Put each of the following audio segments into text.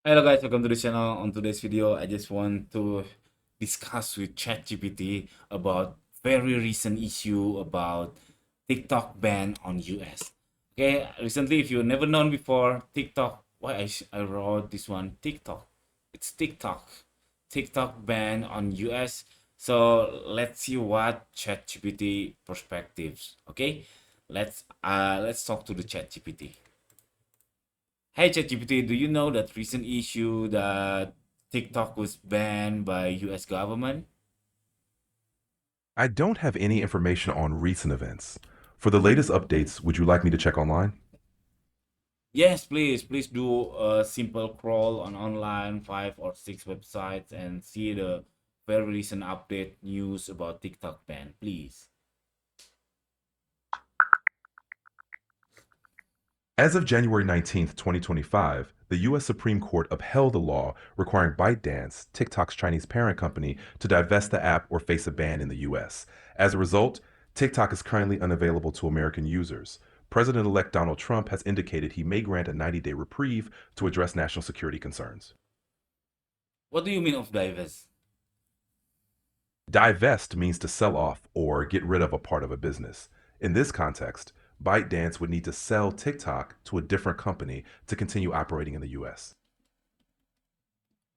Hello guys, welcome to the channel. On today's video, I just want to discuss with ChatGPT about very recent issue about TikTok ban on US. Okay, recently, if you never known before, TikTok, why I wrote this one, TikTok. It's TikTok. TikTok ban on US. So let's see what ChatGPT perspectives. Okay, let's talk to the ChatGPT. Hey ChatGPT, do you know that recent issue that TikTok was banned by US government? I don't have any information on recent events. For the latest updates, would you like me to check online? Yes, please do a simple crawl on online 5 or 6 websites and see the very recent update news about TikTok ban, please. As of January 19th, 2025, the U.S. Supreme Court upheld a law requiring ByteDance, TikTok's Chinese parent company, to divest the app or face a ban in the U.S. As a result, TikTok is currently unavailable to American users. President elect Donald Trump has indicated he may grant a 90-day reprieve to address national security concerns. What do you mean of divest? Divest means to sell off or get rid of a part of a business. In this context, ByteDance would need to sell TikTok to a different company to continue operating in the US.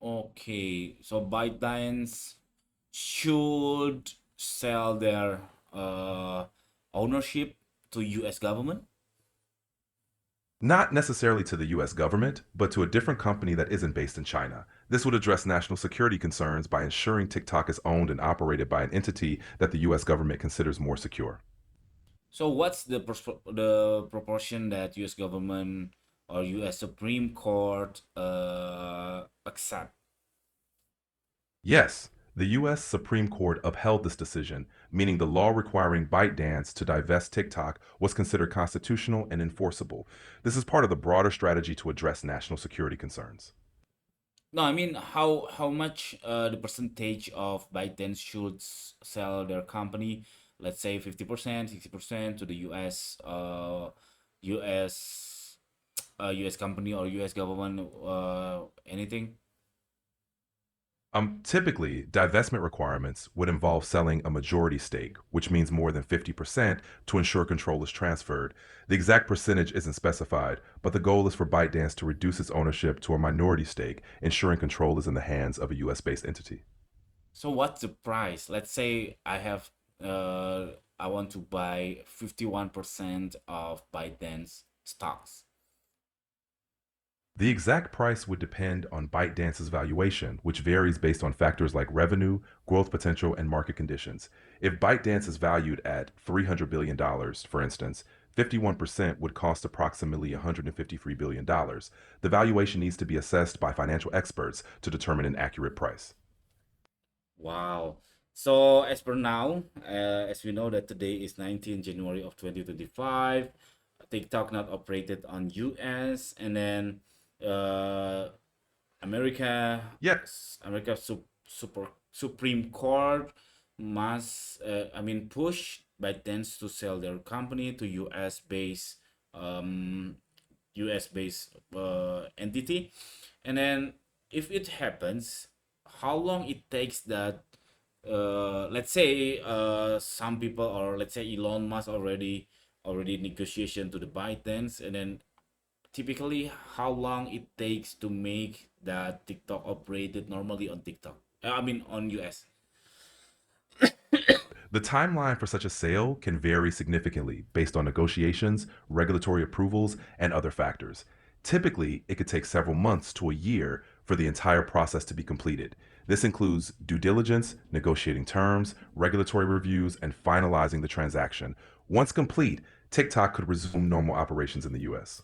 Okay, so ByteDance should sell their ownership to US government. Not necessarily to the US government, but to a different company that isn't based in China. This would address national security concerns by ensuring TikTok is owned and operated by an entity that the US government considers more secure. So what's the proportion that U.S. government or U.S. Supreme Court accept? Yes, the U.S. Supreme Court upheld this decision, meaning the law requiring ByteDance to divest TikTok was considered constitutional and enforceable. This is part of the broader strategy to address national security concerns. No, I mean how much the percentage of ByteDance should sell their company? Let's say 50%, 60% to the U.S. U.S. U.S. company or U.S. government anything. Typically, divestment requirements would involve selling a majority stake, which means more than 50%, to ensure control is transferred. The exact percentage isn't specified, but the goal is for ByteDance to reduce its ownership to a minority stake, ensuring control is in the hands of a US based entity. So what's the price? Let's say I want to buy 51% of ByteDance stocks. The exact price would depend on ByteDance's valuation, which varies based on factors like revenue, growth potential, and market conditions. If ByteDance is valued at $300 billion, for instance, 51% would cost approximately $153 billion. The valuation needs to be assessed by financial experts to determine an accurate price. Wow. So as per now, as we know that today is 19 January of 2025, TikTok not operated on US, and then uh, America, Yeah, America Supreme Court must, I mean, push ByteDance to sell their company to um, US based entity, and then if it happens, how long it takes that? Let's say some people, or let's say Elon Musk already negotiation to the ByteDance, and then typically how long it takes to make that TikTok operated normally on TikTok. I mean on US. the timeline for such a sale can vary significantly based on negotiations, regulatory approvals, and other factors. Typically, it could take several months to a year for the entire process to be completed. This includes due diligence, negotiating terms, regulatory reviews, and finalizing the transaction. Once complete, TikTok could resume normal operations in the US.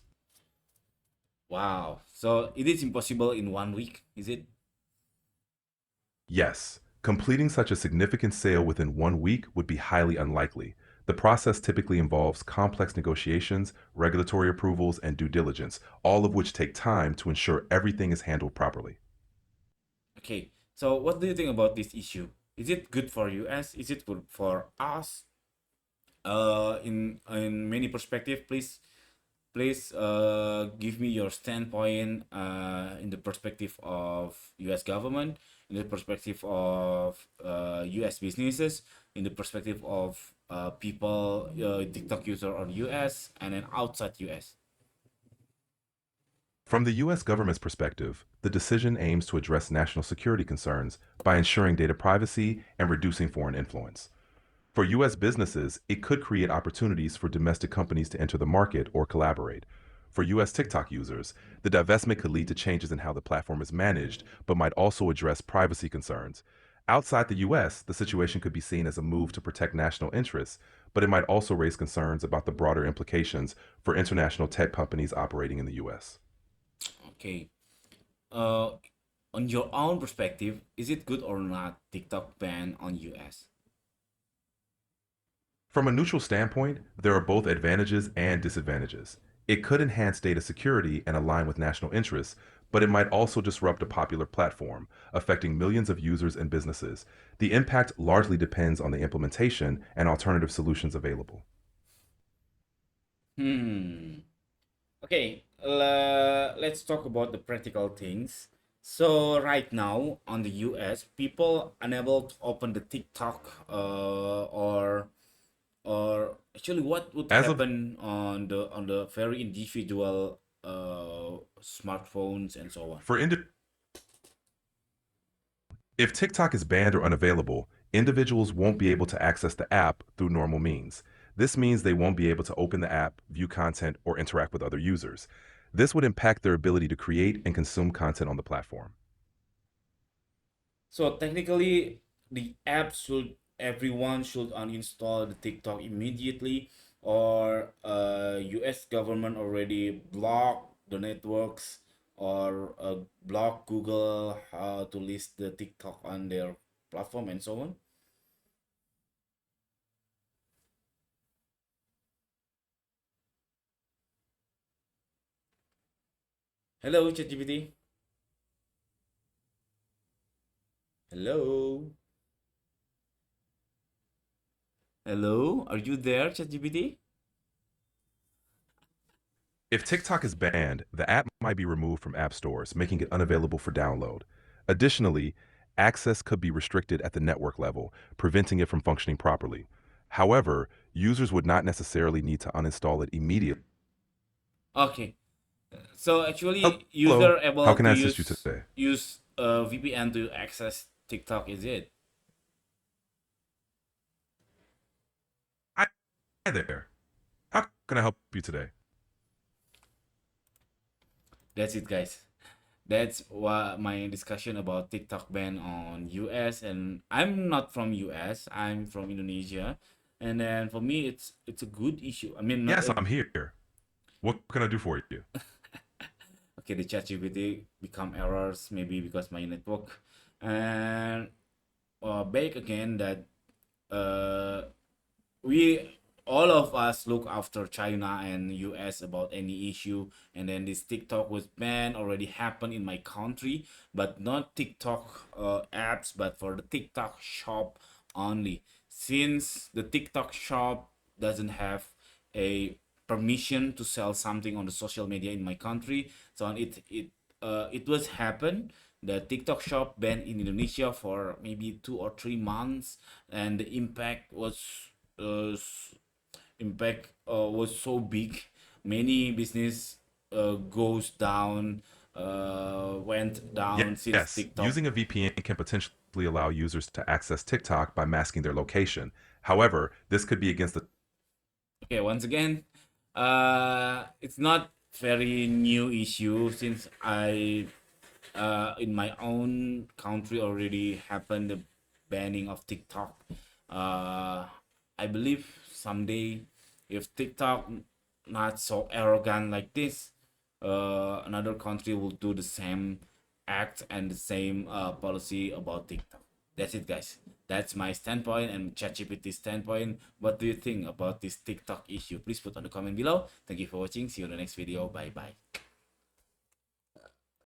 Wow. So it is impossible in 1 week, is it? Yes, completing such a significant sale within 1 week would be highly unlikely. The process typically involves complex negotiations, regulatory approvals, and due diligence, all of which take time to ensure everything is handled properly. Okay. So what do you think about this issue? Is it good for US? Is it good for us? In many perspective, please give me your standpoint in the perspective of US government, in the perspective of US businesses, in the perspective of people, TikTok user on US and then outside US. From the U.S. government's perspective, the decision aims to address national security concerns by ensuring data privacy and reducing foreign influence. For U.S. businesses, it could create opportunities for domestic companies to enter the market or collaborate. For U.S. TikTok users, the divestment could lead to changes in how the platform is managed, but might also address privacy concerns. Outside the U.S., the situation could be seen as a move to protect national interests, but it might also raise concerns about the broader implications for international tech companies operating in the U.S. Okay. Uh, on your own perspective, is it good or not TikTok ban on US? From a neutral standpoint, there are both advantages and disadvantages. It could enhance data security and align with national interests, but it might also disrupt a popular platform, affecting millions of users and businesses. The impact largely depends on the implementation and alternative solutions available. Hmm. Okay, let's talk about the practical things. So right now on the US, people unable to open the TikTok or actually what would As of happen on the very individual smartphones and so on. for indi- If TikTok is banned or unavailable, individuals won't be able to access the app through normal means. This means they won't be able to open the app, view content, or interact with other users. This would impact their ability to create and consume content on the platform. So technically, the app should everyone should uninstall the TikTok immediately, or U.S. government already blocked the networks or block Google how to list the TikTok on their platform and so on. Hello, ChatGPT. Hello. Hello. Are you there, ChatGPT? If TikTok is banned, the app might be removed from app stores, making it unavailable for download. Additionally, access could be restricted at the network level, preventing it from functioning properly. However, users would not necessarily need to uninstall it immediately. Okay. So actually, Hello, user how able can to I assist you today? use VPN to access TikTok, is it? Hi there. How can I help you today? That's it, guys. That's what my discussion about TikTok ban on US. And I'm not from US. I'm from Indonesia. And then for me, it's a good issue. I mean, not Yes, a, I'm here. What can I do for you? okay. The ChatGPT become errors maybe because my network, and back again that uh we all of us look after China and US about any issue, and then this TikTok was banned already happened in my country, but not TikTok apps, but for the TikTok shop only. Since the TikTok shop doesn't have a permission to sell something on the social media in my country, so it was happen the TikTok shop banned in Indonesia for maybe 2 or 3 months, and the uh, was so big. Many business goes down, went down since Yes, TikTok. using a VPN can potentially allow users to access TikTok by masking their location. However, this could be against the Okay, once again, it's not very new issue since I in my own country already happened the banning of TikTok. Uh, I believe someday if TikTok not so arrogant like this, another country will do the same act and the same policy about TikTok. That's it, guys. That's my standpoint and ChatGPT's standpoint. What do you think about this TikTok issue? Please put on the comment below. Thank you for watching. See you in the next video. Bye bye.